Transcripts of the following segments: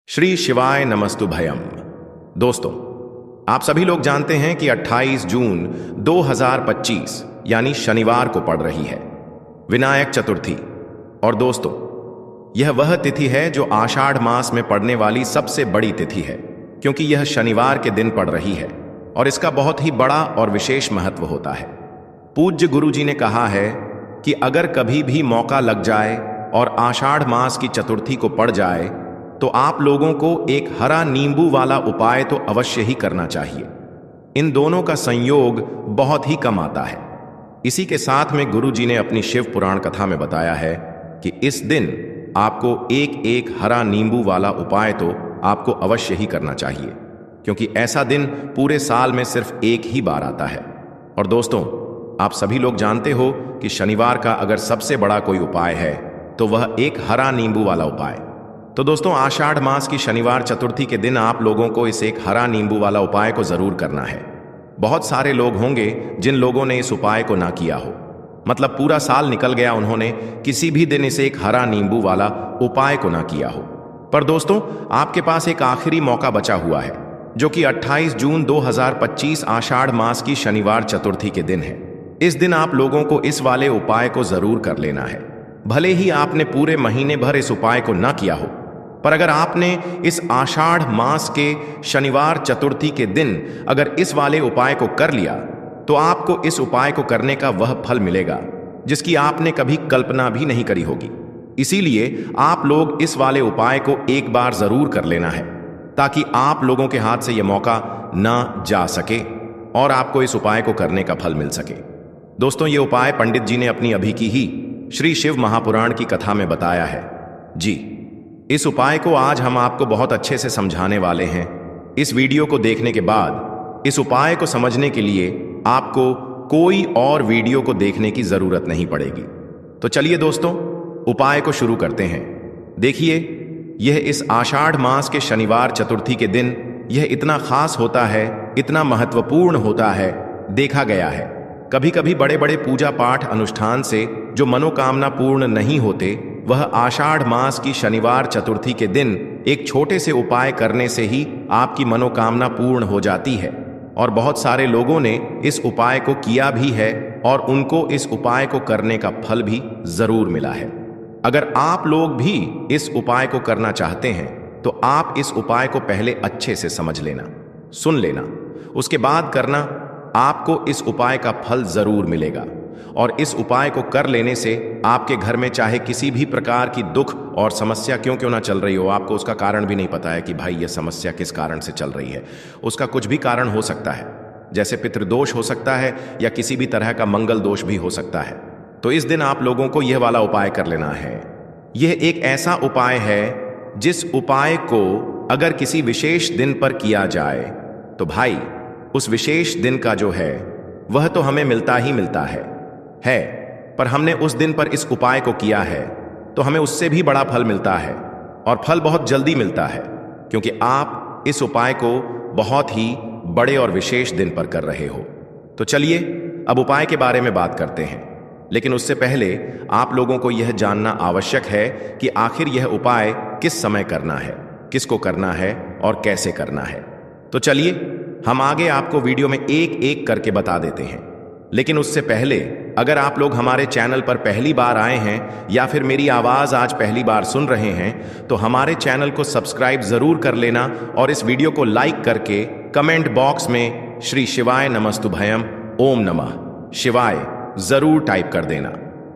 श्री शिवाय नमस्तु भयम। दोस्तों, आप सभी लोग जानते हैं कि 28 जून 2025 यानी शनिवार को पड़ रही है विनायक चतुर्थी। और दोस्तों, यह वह तिथि है जो आषाढ़ मास में पड़ने वाली सबसे बड़ी तिथि है, क्योंकि यह शनिवार के दिन पड़ रही है और इसका बहुत ही बड़ा और विशेष महत्व होता है। पूज्य गुरु जी ने कहा है कि अगर कभी भी मौका लग जाए और आषाढ़ मास की चतुर्थी को पड़ जाए तो आप लोगों को एक हरा नींबू वाला उपाय तो अवश्य ही करना चाहिए। इन दोनों का संयोग बहुत ही कम आता है। इसी के साथ में गुरु जी ने अपनी शिव पुराण कथा में बताया है कि इस दिन आपको एक एक हरा नींबू वाला उपाय तो आपको अवश्य ही करना चाहिए, क्योंकि ऐसा दिन पूरे साल में सिर्फ एक ही बार आता है। और दोस्तों, आप सभी लोग जानते हो कि शनिवार का अगर सबसे बड़ा कोई उपाय है तो वह एक हरा नींबू वाला उपाय। तो दोस्तों, आषाढ़ मास की शनिवार चतुर्थी के दिन आप लोगों को इस एक हरा नींबू वाला उपाय को जरूर करना है। बहुत सारे लोग होंगे जिन लोगों ने इस उपाय को ना किया हो, मतलब पूरा साल निकल गया, उन्होंने किसी भी दिन इसे एक हरा नींबू वाला उपाय को ना किया हो। पर दोस्तों, आपके पास एक आखिरी मौका बचा हुआ है, जो कि 28 जून 2025 आषाढ़ मास की शनिवार चतुर्थी के दिन है। इस दिन आप लोगों को इस वाले उपाय को जरूर कर लेना है। भले ही आपने पूरे महीने भर इस उपाय को ना किया हो, पर अगर आपने इस आषाढ़ मास के शनिवार चतुर्थी के दिन अगर इस वाले उपाय को कर लिया तो आपको इस उपाय को करने का वह फल मिलेगा जिसकी आपने कभी कल्पना भी नहीं करी होगी। इसीलिए आप लोग इस वाले उपाय को एक बार जरूर कर लेना है, ताकि आप लोगों के हाथ से यह मौका ना जा सके और आपको इस उपाय को करने का फल मिल सके। दोस्तों, ये उपाय पंडित जी ने अपनी अभी की ही श्री शिव महापुराण की कथा में बताया है। जी, इस उपाय को आज हम आपको बहुत अच्छे से समझाने वाले हैं। इस वीडियो को देखने के बाद इस उपाय को समझने के लिए आपको कोई और वीडियो को देखने की जरूरत नहीं पड़ेगी। तो चलिए दोस्तों, उपाय को शुरू करते हैं। देखिए, यह इस आषाढ़ मास के शनिवार चतुर्थी के दिन यह इतना खास होता है, इतना महत्वपूर्ण होता है। देखा गया है कभी कभी बड़े बड़े पूजा पाठ अनुष्ठान से जो मनोकामना पूर्ण नहीं होते, वह आषाढ़ मास की शनिवार चतुर्थी के दिन एक छोटे से उपाय करने से ही आपकी मनोकामना पूर्ण हो जाती है। और बहुत सारे लोगों ने इस उपाय को किया भी है और उनको इस उपाय को करने का फल भी जरूर मिला है। अगर आप लोग भी इस उपाय को करना चाहते हैं तो आप इस उपाय को पहले अच्छे से समझ लेना, सुन लेना, उसके बाद करना। आपको इस उपाय का फल जरूर मिलेगा। और इस उपाय को कर लेने से आपके घर में चाहे किसी भी प्रकार की दुख और समस्या क्यों ना चल रही हो, आपको उसका कारण भी नहीं पता है कि भाई यह समस्या किस कारण से चल रही है, उसका कुछ भी कारण हो सकता है, जैसे पितृदोष हो सकता है या किसी भी तरह का मंगल दोष भी हो सकता है। तो इस दिन आप लोगों को यह वाला उपाय कर लेना है। यह एक ऐसा उपाय है जिस उपाय को अगर किसी विशेष दिन पर किया जाए तो भाई उस विशेष दिन का जो है वह तो हमें मिलता ही मिलता है। पर हमने उस दिन पर इस उपाय को किया है तो हमें उससे भी बड़ा फल मिलता है, और फल बहुत जल्दी मिलता है, क्योंकि आप इस उपाय को बहुत ही बड़े और विशेष दिन पर कर रहे हो। तो चलिए अब उपाय के बारे में बात करते हैं, लेकिन उससे पहले आप लोगों को यह जानना आवश्यक है कि आखिर यह उपाय किस समय करना है, किसको करना है और कैसे करना है। तो चलिए हम आगे आपको वीडियो में एक एक करके बता देते हैं। लेकिन उससे पहले अगर आप लोग हमारे चैनल पर पहली बार आए हैं या फिर मेरी आवाज आज पहली बार सुन रहे हैं तो हमारे चैनल को सब्सक्राइब जरूर कर लेना और इस वीडियो को लाइक करके कमेंट बॉक्स में श्री शिवाय नमस्तु भयम ओम नमः शिवाय जरूर टाइप कर देना।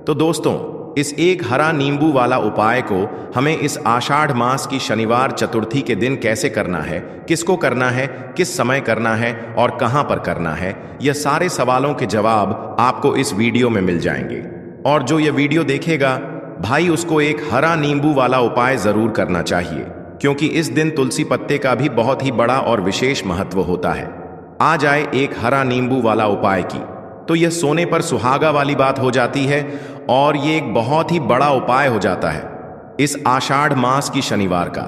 तो दोस्तों, इस एक हरा नींबू वाला उपाय को हमें इस आषाढ़ मास की शनिवार चतुर्थी के दिन कैसे करना है, किसको करना है, किस समय करना है और कहां पर करना है, यह सारे सवालों के जवाब आपको इस वीडियो में मिल जाएंगे। और जो यह वीडियो देखेगा भाई, उसको एक हरा नींबू वाला उपाय जरूर करना चाहिए, क्योंकि इस दिन तुलसी पत्ते का भी बहुत ही बड़ा और विशेष महत्व होता है। आ जाए एक हरा नींबू वाला उपाय की तो यह सोने पर सुहागा वाली बात हो जाती है और ये एक बहुत ही बड़ा उपाय हो जाता है इस आषाढ़ मास की शनिवार का।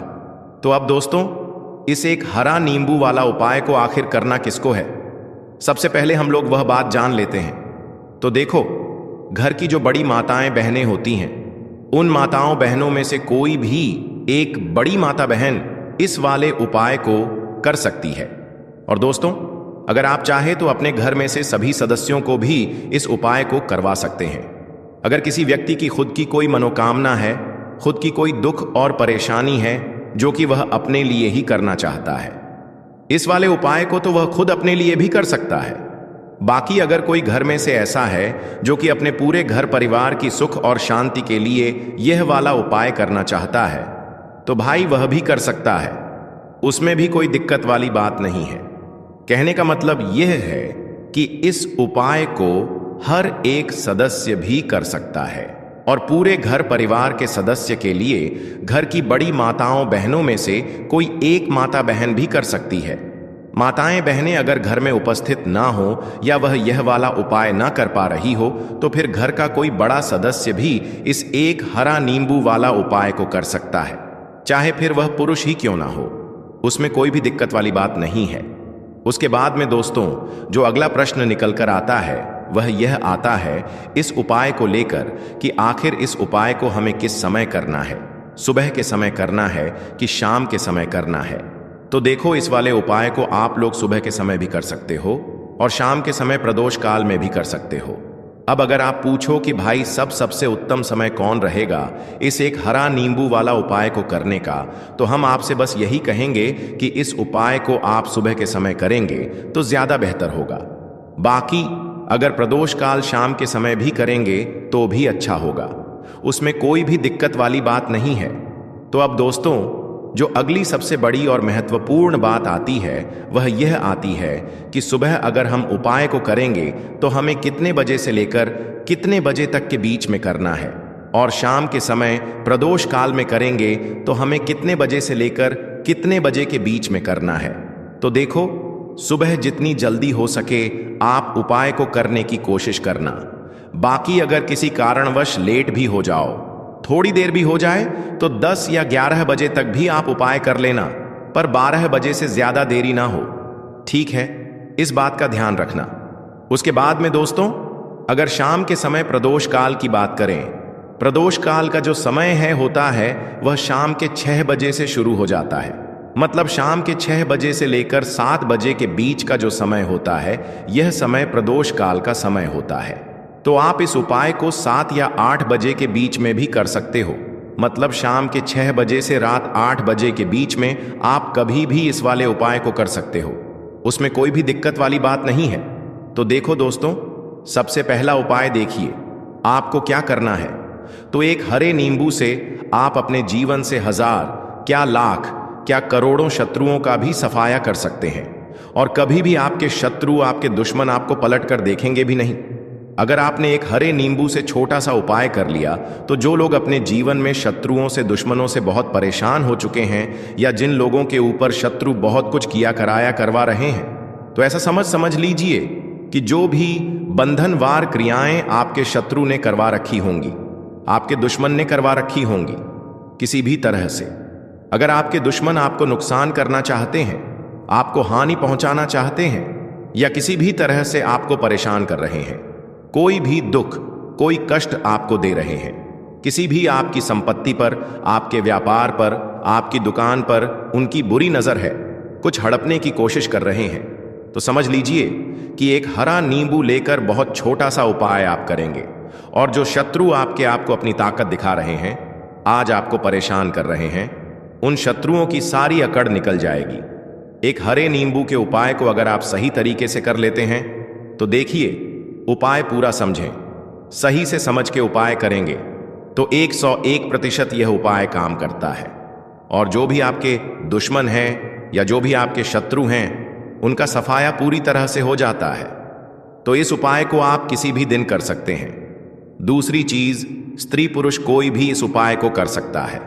तो अब दोस्तों, इस एक हरा नींबू वाला उपाय को आखिर करना किसको है, सबसे पहले हम लोग वह बात जान लेते हैं। तो देखो, घर की जो बड़ी माताएं बहनें होती हैं, उन माताओं बहनों में से कोई भी एक बड़ी माता बहन इस वाले उपाय को कर सकती है। और दोस्तों, अगर आप चाहे तो अपने घर में से सभी सदस्यों को भी इस उपाय को करवा सकते हैं। अगर किसी व्यक्ति की खुद की कोई मनोकामना है, खुद की कोई दुख और परेशानी है जो कि वह अपने लिए ही करना चाहता है, इस वाले उपाय को तो वह खुद अपने लिए भी कर सकता है। बाकी अगर कोई घर में से ऐसा है जो कि अपने पूरे घर परिवार की सुख और शांति के लिए यह वाला उपाय करना चाहता है, तो भाई वह भी कर सकता है। उसमें भी कोई दिक्कत वाली बात नहीं है। कहने का मतलब यह है कि इस उपाय को हर एक सदस्य भी कर सकता है और पूरे घर परिवार के सदस्य के लिए घर की बड़ी माताओं बहनों में से कोई एक माता बहन भी कर सकती है। माताएं बहनें अगर घर में उपस्थित ना हो या वह यह वाला उपाय ना कर पा रही हो, तो फिर घर का कोई बड़ा सदस्य भी इस एक हरा नींबू वाला उपाय को कर सकता है, चाहे फिर वह पुरुष ही क्यों ना हो। उसमें कोई भी दिक्कत वाली बात नहीं है। उसके बाद में दोस्तों, जो अगला प्रश्न निकल कर आता है वह यह आता है इस उपाय को लेकर कि आखिर इस उपाय को हमें किस समय करना है, सुबह के समय करना है कि शाम के समय करना है। तो देखो, इस वाले उपाय को आप लोग सुबह के समय भी कर सकते हो और शाम के समय प्रदोष काल में भी कर सकते हो। अब अगर आप पूछो कि भाई सबसे उत्तम समय कौन रहेगा इस एक हरा नींबू वाला उपाय को करने का, तो हम आपसे बस यही कहेंगे कि इस उपाय को आप सुबह के समय करेंगे तो ज्यादा बेहतर होगा। बाकी अगर प्रदोष काल शाम के समय भी करेंगे तो भी अच्छा होगा, उसमें कोई भी दिक्कत वाली बात नहीं है। तो अब दोस्तों, जो अगली सबसे बड़ी और महत्वपूर्ण बात आती है वह यह आती है कि सुबह अगर हम उपाय को करेंगे तो हमें कितने बजे से लेकर कितने बजे तक के बीच में करना है, और शाम के समय प्रदोष काल में करेंगे तो हमें कितने बजे से लेकर कितने बजे के बीच में करना है। तो देखो, सुबह जितनी जल्दी हो सके आप उपाय को करने की कोशिश करना। बाकी अगर किसी कारणवश लेट भी हो जाओ, थोड़ी देर भी हो जाए, तो 10 या 11 बजे तक भी आप उपाय कर लेना, पर 12 बजे से ज्यादा देरी ना हो। ठीक है, इस बात का ध्यान रखना। उसके बाद में दोस्तों, अगर शाम के समय प्रदोष काल की बात करें, प्रदोष काल का जो समय है होता है वह शाम के 6 बजे से शुरू हो जाता है। मतलब शाम के 6 बजे से लेकर 7 बजे के बीच का जो समय होता है, यह समय प्रदोष काल का समय होता है। तो आप इस उपाय को 7 या 8 बजे के बीच में भी कर सकते हो। मतलब शाम के 6 बजे से रात 8 बजे के बीच में आप कभी भी इस वाले उपाय को कर सकते हो, उसमें कोई भी दिक्कत वाली बात नहीं है। तो देखो दोस्तों, सबसे पहला उपाय देखिए, आपको क्या करना है। तो एक हरे नींबू से आप अपने जीवन से 1000 क्या लाख क्या करोड़ों शत्रुओं का भी सफाया कर सकते हैं, और कभी भी आपके शत्रु, आपके दुश्मन आपको पलट कर देखेंगे भी नहीं। अगर आपने एक हरे नींबू से छोटा सा उपाय कर लिया, तो जो लोग अपने जीवन में शत्रुओं से, दुश्मनों से बहुत परेशान हो चुके हैं, या जिन लोगों के ऊपर शत्रु बहुत कुछ किया कराया करवा रहे हैं, तो ऐसा समझ लीजिए कि जो भी बंधनवार क्रियाएं आपके शत्रु ने करवा रखी होंगी, आपके दुश्मन ने करवा रखी होंगी किसी भी तरह से। अगर आपके दुश्मन आपको नुकसान करना चाहते हैं, आपको हानि पहुंचाना चाहते हैं, या किसी भी तरह से आपको परेशान कर रहे हैं, कोई भी दुख, कोई कष्ट आपको दे रहे हैं, किसी भी आपकी संपत्ति पर, आपके व्यापार पर, आपकी दुकान पर उनकी बुरी नजर है, कुछ हड़पने की कोशिश कर रहे हैं, तो समझ लीजिए कि एक हरा नींबू लेकर बहुत छोटा सा उपाय आप करेंगे, और जो शत्रु आपको अपनी ताकत दिखा रहे हैं, आज आपको परेशान कर रहे हैं, उन शत्रुओं की सारी अकड़ निकल जाएगी। एक हरे नींबू के उपाय को अगर आप सही तरीके से कर लेते हैं, तो देखिए, उपाय पूरा समझें, सही से समझ के उपाय करेंगे तो 101% यह उपाय काम करता है। और जो भी आपके दुश्मन हैं या जो भी आपके शत्रु हैं, उनका सफाया पूरी तरह से हो जाता है। तो इस उपाय को आप किसी भी दिन कर सकते हैं। दूसरी चीज, स्त्री पुरुष कोई भी इस उपाय को कर सकता है।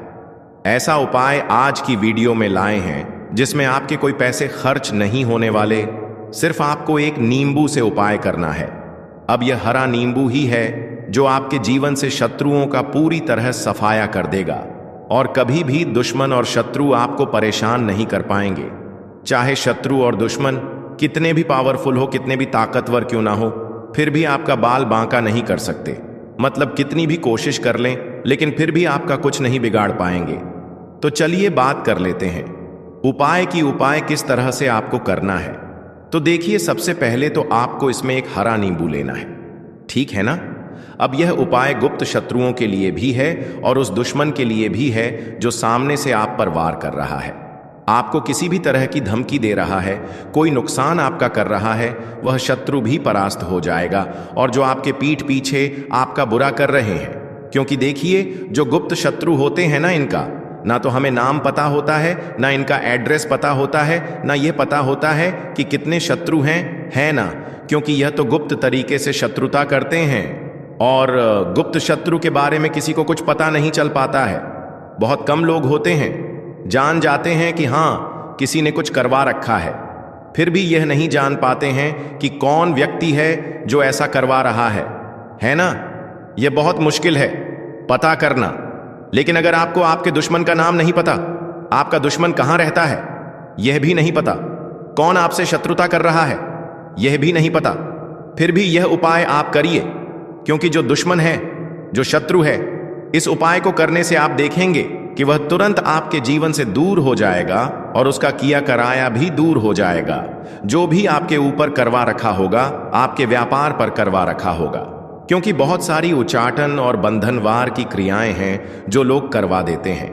ऐसा उपाय आज की वीडियो में लाए हैं जिसमें आपके कोई पैसे खर्च नहीं होने वाले, सिर्फ आपको एक नींबू से उपाय करना है। अब यह हरा नींबू ही है जो आपके जीवन से शत्रुओं का पूरी तरह सफाया कर देगा, और कभी भी दुश्मन और शत्रु आपको परेशान नहीं कर पाएंगे। चाहे शत्रु और दुश्मन कितने भी पावरफुल हो, कितने भी ताकतवर क्यों ना हो, फिर भी आपका बाल बांका नहीं कर सकते। मतलब कितनी भी कोशिश कर लें, लेकिन फिर भी आपका कुछ नहीं बिगाड़ पाएंगे। तो चलिए बात कर लेते हैं उपाय की उपाय किस तरह से आपको करना है, तो देखिए सबसे पहले तो आपको इसमें एक हरा नींबू लेना है, ठीक है ना। अब यह उपाय गुप्त शत्रुओं के लिए भी है और उस दुश्मन के लिए भी है जो सामने से आप पर वार कर रहा है, आपको किसी भी तरह की धमकी दे रहा है, कोई नुकसान आपका कर रहा है, वह शत्रु भी परास्त हो जाएगा। और जो आपके पीठ पीछे आपका बुरा कर रहे हैं, क्योंकि देखिए जो गुप्त शत्रु होते हैं ना, इनका ना तो हमें नाम पता होता है, ना इनका एड्रेस पता होता है, ना ये पता होता है कि कितने शत्रु हैं, है ना, क्योंकि यह तो गुप्त तरीके से शत्रुता करते हैं। और गुप्त शत्रु के बारे में किसी को कुछ पता नहीं चल पाता है। बहुत कम लोग होते हैं जान जाते हैं कि हाँ किसी ने कुछ करवा रखा है, फिर भी यह नहीं जान पाते हैं कि कौन व्यक्ति है जो ऐसा करवा रहा है ना। यह बहुत मुश्किल है पता करना। लेकिन अगर आपको आपके दुश्मन का नाम नहीं पता, आपका दुश्मन कहां रहता है यह भी नहीं पता, कौन आपसे शत्रुता कर रहा है यह भी नहीं पता, फिर भी यह उपाय आप करिए, क्योंकि जो दुश्मन है, जो शत्रु है, इस उपाय को करने से आप देखेंगे कि वह तुरंत आपके जीवन से दूर हो जाएगा और उसका किया कराया भी दूर हो जाएगा। जो भी आपके ऊपर करवा रखा होगा, आपके व्यापार पर करवा रखा होगा, क्योंकि बहुत सारी उचाटन और बंधनवार की क्रियाएं हैं जो लोग करवा देते हैं।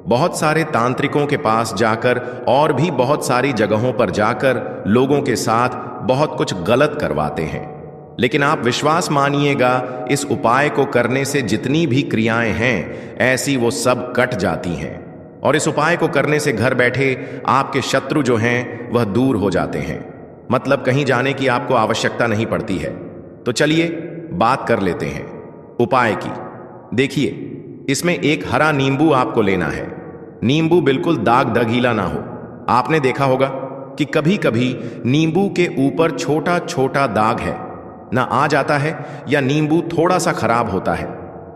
बहुत सारे तांत्रिकों के पास जाकर और भी बहुत सारी जगहों पर जाकर लोगों के साथ बहुत कुछ गलत करवाते हैं। लेकिन आप विश्वास मानिएगा, इस उपाय को करने से जितनी भी क्रियाएं हैं ऐसी वो सब कट जाती हैं, और इस उपाय को करने से घर बैठे आपके शत्रु जो हैं वह दूर हो जाते हैं। मतलब कहीं जाने की आपको आवश्यकता नहीं पड़ती है। तो चलिए बात कर लेते हैं उपाय की। देखिए इसमें एक हरा नींबू आपको लेना है। नींबू बिल्कुल दाग दगीला ना हो। आपने देखा होगा कि कभी कभी नींबू के ऊपर छोटा छोटा दाग है ना, आ जाता है, या नींबू थोड़ा सा खराब होता है।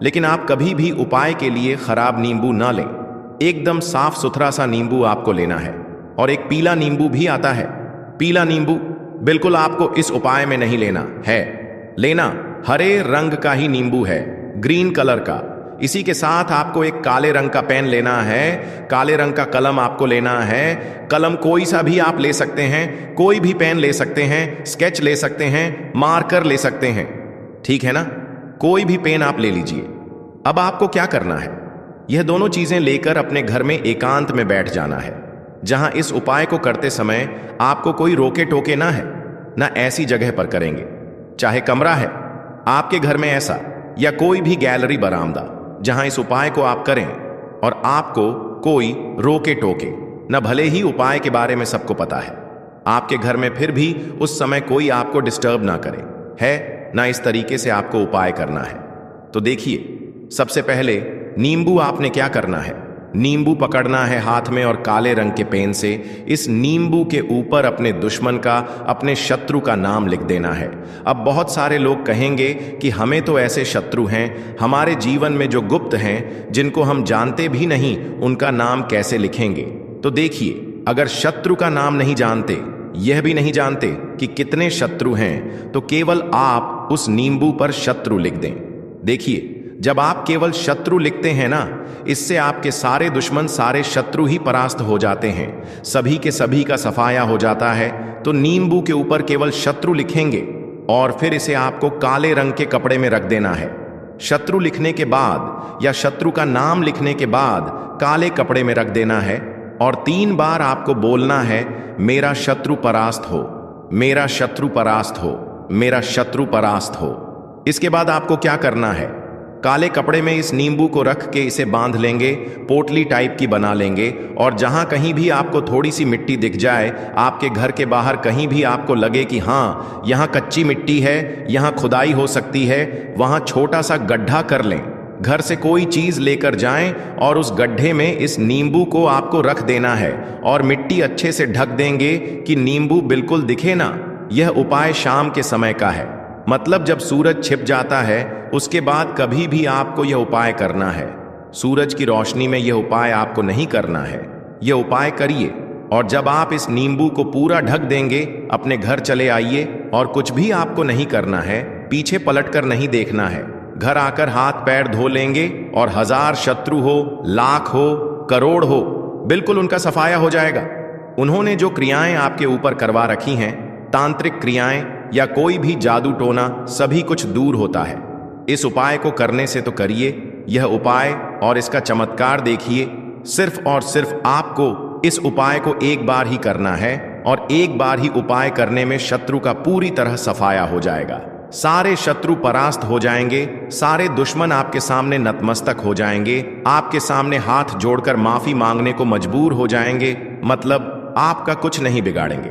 लेकिन आप कभी भी उपाय के लिए खराब नींबू ना लें। एकदम साफ सुथरा सा नींबू आपको लेना है। और एक पीला नींबू भी आता है। पीला नींबू बिल्कुल आपको इस उपाय में नहीं लेना है। लेना हरे रंग का ही नींबू है, ग्रीन कलर का। इसी के साथ आपको एक काले रंग का पेन लेना है, काले रंग का कलम आपको लेना है। कलम कोई सा भी आप ले सकते हैं, कोई भी पेन ले सकते हैं, स्केच ले सकते हैं, मार्कर ले सकते हैं, ठीक है ना। कोई भी पेन आप ले लीजिए। अब आपको क्या करना है, यह दोनों चीजें लेकर अपने घर में एकांत में बैठ जाना है, जहां इस उपाय को करते समय आपको कोई रोके टोके ना है, ना ऐसी जगह पर करेंगे। चाहे कमरा है आपके घर में ऐसा, या कोई भी गैलरी बरामदा जहां इस उपाय को आप करें और आपको कोई रोके टोके न, भले ही उपाय के बारे में सबको पता है आपके घर में, फिर भी उस समय कोई आपको डिस्टर्ब ना करे, है ना। इस तरीके से आपको उपाय करना है। तो देखिए सबसे पहले नींबू आपने क्या करना है, नींबू पकड़ना है हाथ में और काले रंग के पेन से इस नींबू के ऊपर अपने दुश्मन का, अपने शत्रु का नाम लिख देना है। अब बहुत सारे लोग कहेंगे कि हमें तो ऐसे शत्रु हैं हमारे जीवन में जो गुप्त हैं, जिनको हम जानते भी नहीं, उनका नाम कैसे लिखेंगे। तो देखिए अगर शत्रु का नाम नहीं जानते, यह भी नहीं जानते कि कितने शत्रु हैं, तो केवल आप उस नींबू पर शत्रु लिख दें। देखिए जब आप केवल शत्रु लिखते हैं ना, इससे आपके सारे दुश्मन, सारे शत्रु ही परास्त हो जाते हैं, सभी के सभी का सफाया हो जाता है। तो नींबू के ऊपर केवल शत्रु लिखेंगे और फिर इसे आपको काले रंग के कपड़े में रख देना है। शत्रु लिखने के बाद या शत्रु का नाम लिखने के बाद काले कपड़े में रख देना है और 3 बार आपको बोलना है, मेरा शत्रु परास्त हो, मेरा शत्रु परास्त हो, मेरा शत्रु परास्त हो। इसके बाद आपको क्या करना है, काले कपड़े में इस नींबू को रख के इसे बांध लेंगे, पोटली टाइप की बना लेंगे, और जहां कहीं भी आपको थोड़ी सी मिट्टी दिख जाए, आपके घर के बाहर कहीं भी आपको लगे कि हाँ यहाँ कच्ची मिट्टी है, यहाँ खुदाई हो सकती है, वहां छोटा सा गड्ढा कर लें। घर से कोई चीज लेकर जाएं और उस गड्ढे में इस नींबू को आपको रख देना है और मिट्टी अच्छे से ढक देंगे कि नींबू बिल्कुल दिखे ना। यह उपाय शाम के समय का है, मतलब जब सूरज छिप जाता है उसके बाद कभी भी आपको यह उपाय करना है। सूरज की रोशनी में यह उपाय आपको नहीं करना है। यह उपाय करिए और जब आप इस नींबू को पूरा ढक देंगे, अपने घर चले आइए और कुछ भी आपको नहीं करना है, पीछे पलटकर नहीं देखना है। घर आकर हाथ पैर धो लेंगे और 1000 शत्रु हो, लाख हो, करोड़ हो, बिल्कुल उनका सफाया हो जाएगा। उन्होंने जो क्रियाएं आपके ऊपर करवा रखी हैं, तांत्रिक क्रियाएं या कोई भी जादू टोना, सभी कुछ दूर होता है। इस उपाय को करने से तो करिए यह उपाय और इसका चमत्कार देखिए। सिर्फ और सिर्फ आपको इस उपाय को एक बार ही करना है और एक बार ही उपाय करने में शत्रु का पूरी तरह सफाया हो जाएगा। सारे शत्रु परास्त हो जाएंगे, सारे दुश्मन आपके सामने नतमस्तक हो जाएंगे, आपके सामने हाथ जोड़कर माफी मांगने को मजबूर हो जाएंगे, मतलब आपका कुछ नहीं बिगाड़ेंगे।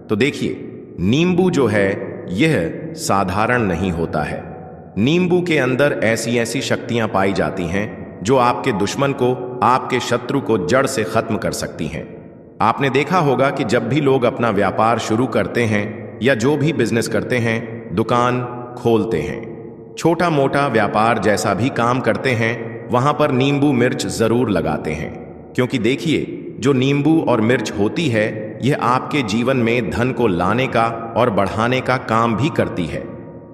तो देखिए, नींबू जो है यह साधारण नहीं होता है। नींबू के अंदर ऐसी ऐसी शक्तियां पाई जाती हैं जो आपके दुश्मन को, आपके शत्रु को जड़ से खत्म कर सकती हैं। आपने देखा होगा कि जब भी लोग अपना व्यापार शुरू करते हैं या जो भी बिजनेस करते हैं, दुकान खोलते हैं, छोटा मोटा व्यापार जैसा भी काम करते हैं, वहां पर नींबू मिर्च जरूर लगाते हैं। क्योंकि देखिए, जो नींबू और मिर्च होती है यह आपके जीवन में धन को लाने का और बढ़ाने का काम भी करती है।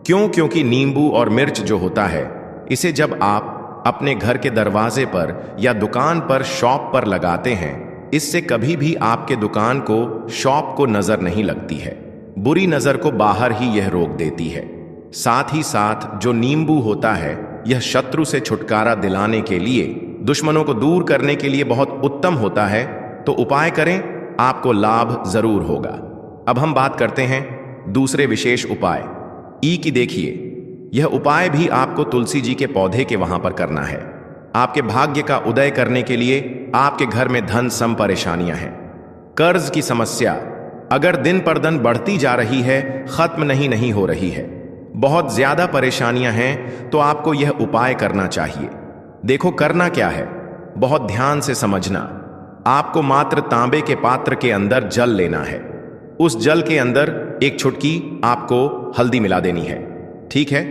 क्यों? क्योंकि नींबू और मिर्च जो होता है, इसे जब आप अपने घर के दरवाजे पर या दुकान पर, शॉप पर लगाते हैं, इससे कभी भी आपके दुकान को, शॉप को नजर नहीं लगती है। बुरी नजर को बाहर ही यह रोक देती है। साथ ही साथ जो नींबू होता है यह शत्रु से छुटकारा दिलाने के लिए, दुश्मनों को दूर करने के लिए बहुत उत्तम होता है। तो उपाय करें, आपको लाभ जरूर होगा। अब हम बात करते हैं दूसरे विशेष उपाय ई की। देखिए, यह उपाय भी आपको तुलसी जी के पौधे के वहां पर करना है। आपके भाग्य का उदय करने के लिए आपके घर में धन सम परेशानियां हैं, कर्ज की समस्या अगर दिन पर दिन बढ़ती जा रही है, खत्म नहीं हो रही है, बहुत ज्यादा परेशानियां हैं, तो आपको यह उपाय करना चाहिए। देखो करना क्या है, बहुत ध्यान से समझना। आपको मात्र तांबे के पात्र के अंदर जल लेना है। उस जल के अंदर एक चुटकी आपको हल्दी मिला देनी है, ठीक है?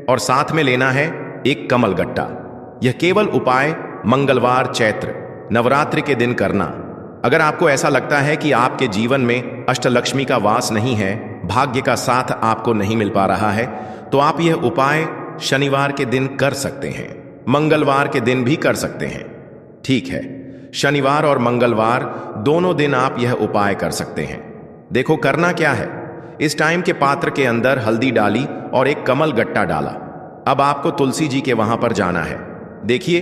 और साथ में लेना है एक कमल गट्टा। यह केवल उपाय मंगलवार, चैत्र नवरात्रि के दिन करना। अगर आपको ऐसा लगता है कि आपके जीवन में अष्टलक्ष्मी का वास नहीं है, भाग्य का साथ आपको नहीं मिल पा रहा है, तो आप यह उपाय शनिवार के दिन कर सकते हैं, मंगलवार के दिन भी कर सकते हैं, ठीक है? शनिवार और मंगलवार दोनों दिन आप यह उपाय कर सकते हैं। देखो करना क्या है, इस टाइम के पात्र के अंदर हल्दी डाली और एक कमल गट्टा डाला। अब आपको तुलसी जी के वहां पर जाना है। देखिए,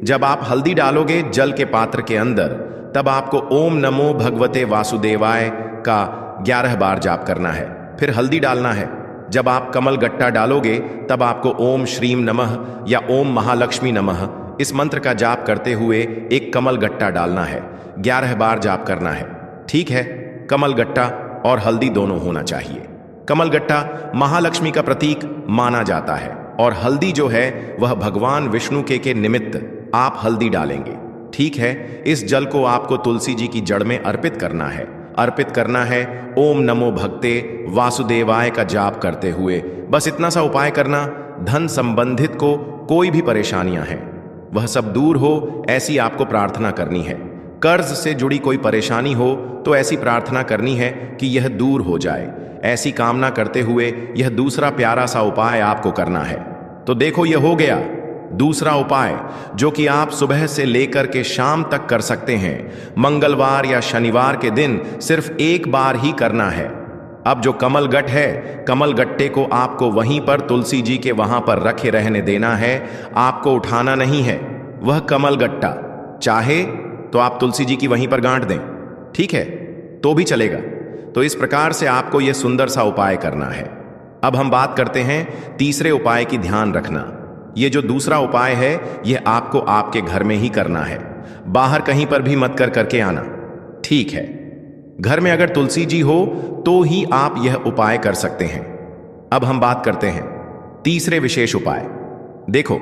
जब आप हल्दी डालोगे जल के पात्र के अंदर, तब आपको ओम नमो भगवते वासुदेवाय का 11 बार जाप करना है, फिर हल्दी डालना है। जब आप कमल गट्टा डालोगे तब आपको ओम श्रीम नमः या ओम महालक्ष्मी नमः इस मंत्र का जाप करते हुए एक कमल गट्टा डालना है, 11 बार जाप करना है, ठीक है? कमल गट्टा और हल्दी दोनों होना चाहिए। कमल गट्टा महालक्ष्मी का प्रतीक माना जाता है और हल्दी जो है वह भगवान विष्णु के निमित्त आप हल्दी डालेंगे, ठीक है? इस जल को आपको तुलसी जी की जड़ में अर्पित करना है। अर्पित करना है ओम नमो भगते वासुदेवाय का जाप करते हुए। बस इतना सा उपाय करना। धन संबंधित को कोई भी परेशानियां हैं वह सब दूर हो, ऐसी आपको प्रार्थना करनी है। कर्ज से जुड़ी कोई परेशानी हो तो ऐसी प्रार्थना करनी है कि यह दूर हो जाए। ऐसी कामना करते हुए यह दूसरा प्यारा सा उपाय आपको करना है। तो देखो, यह हो गया दूसरा उपाय, जो कि आप सुबह से लेकर के शाम तक कर सकते हैं। मंगलवार या शनिवार के दिन सिर्फ एक बार ही करना है। अब जो कमल गट्ट है, कमल गट्टे को आपको वहीं पर तुलसी जी के वहां पर रखे रहने देना है, आपको उठाना नहीं है। वह कमल गट्टा चाहे तो आप तुलसी जी की वहीं पर गांठ दें, ठीक है? तो भी चलेगा। तो इस प्रकार से आपको यह सुंदर सा उपाय करना है। अब हम बात करते हैं तीसरे उपाय की। ध्यान रखना, ये जो दूसरा उपाय है यह आपको आपके घर में ही करना है, बाहर कहीं पर भी मत करके आना, ठीक है? घर में अगर तुलसी जी हो तो ही आप यह उपाय कर सकते हैं। अब हम बात करते हैं तीसरे विशेष उपाय। देखो,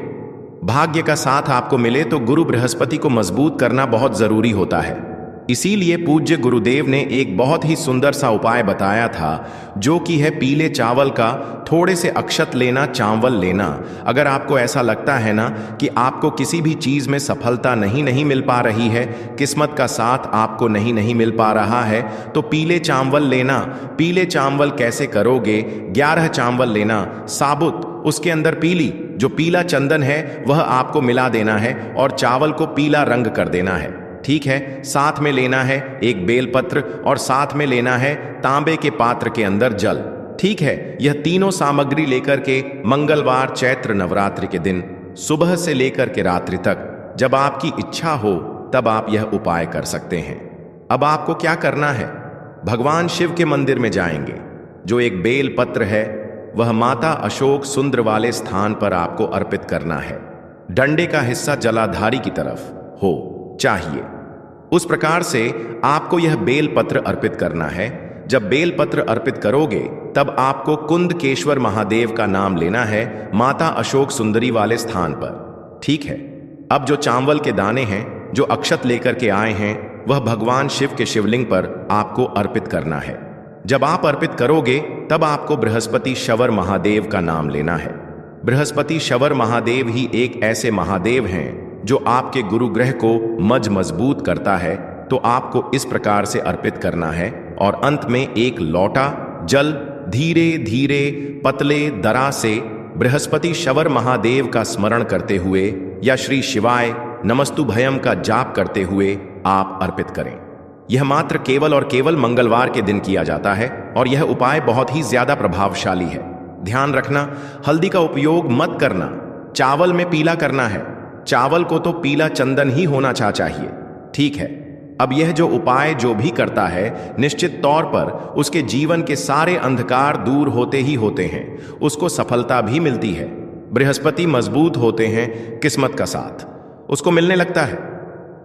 भाग्य का साथ आपको मिले तो गुरु बृहस्पति को मजबूत करना बहुत जरूरी होता है। इसीलिए पूज्य गुरुदेव ने एक बहुत ही सुंदर सा उपाय बताया था, जो कि है पीले चावल का थोड़े से अक्षत लेना, चावल लेना। अगर आपको ऐसा लगता है ना कि आपको किसी भी चीज में सफलता नहीं मिल पा रही है, किस्मत का साथ आपको नहीं मिल पा रहा है, तो पीले चावल लेना। पीले चावल कैसे करोगे? 11 चावल लेना साबुत, उसके अंदर पीली जो पीला चंदन है वह आपको मिला देना है और चावल को पीला रंग कर देना है, ठीक है। साथ में लेना है एक बेलपत्र और साथ में लेना है तांबे के पात्र के अंदर जल, ठीक है। यह तीनों सामग्री लेकर के मंगलवार चैत्र नवरात्रि के दिन सुबह से लेकर के रात्रि तक जब आपकी इच्छा हो तब आप यह उपाय कर सकते हैं। अब आपको क्या करना है, भगवान शिव के मंदिर में जाएंगे। जो एक बेल पत्र है वह माता अशोक सुंदर वाले स्थान पर आपको अर्पित करना है। डंडे का हिस्सा जलाधारी की तरफ हो चाहिए। उस प्रकार से आपको यह बेल पत्र अर्पित करना है। जब बेल पत्र अर्पित करोगे तब आपको कुंदकेश्वर महादेव का नाम लेना है माता अशोक सुंदरी वाले स्थान पर, ठीक है। अब जो चावल के दाने हैं जो अक्षत लेकर के आए हैं वह भगवान शिव के शिवलिंग पर आपको अर्पित करना है। जब आप अर्पित करोगे तब आपको बृहस्पति शवर महादेव का नाम लेना है। बृहस्पति शवर महादेव ही एक ऐसे महादेव हैं जो आपके गुरु ग्रह को मजबूत करता है। तो आपको इस प्रकार से अर्पित करना है और अंत में एक लोटा जल धीरे धीरे पतले दरा से बृहस्पति शवर महादेव का स्मरण करते हुए या श्री शिवाय नमस्तुभयम का जाप करते हुए आप अर्पित करें। यह मात्र केवल और केवल मंगलवार के दिन किया जाता है और यह उपाय बहुत ही ज्यादा प्रभावशाली है। ध्यान रखना, हल्दी का उपयोग मत करना। चावल में पीला करना है। चावल को तो पीला चंदन ही होना चाहिए, ठीक है। अब यह जो उपाय जो भी करता है निश्चित तौर पर उसके जीवन के सारे अंधकार दूर होते ही होते हैं, उसको सफलता भी मिलती है। बृहस्पति मजबूत होते हैं किस्मत का साथ उसको मिलने लगता है।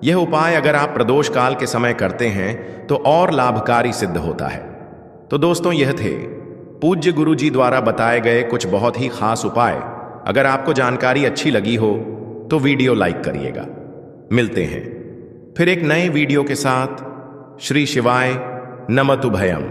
यह उपाय अगर आप प्रदोष काल के समय करते हैं तो और लाभकारी सिद्ध होता है। तो दोस्तों, यह थे पूज्य गुरु जी द्वारा बताए गए कुछ बहुत ही खास उपाय। अगर आपको जानकारी अच्छी लगी हो तो वीडियो लाइक करिएगा। मिलते हैं फिर एक नए वीडियो के साथ। श्री शिवाय नमस्तुभयम।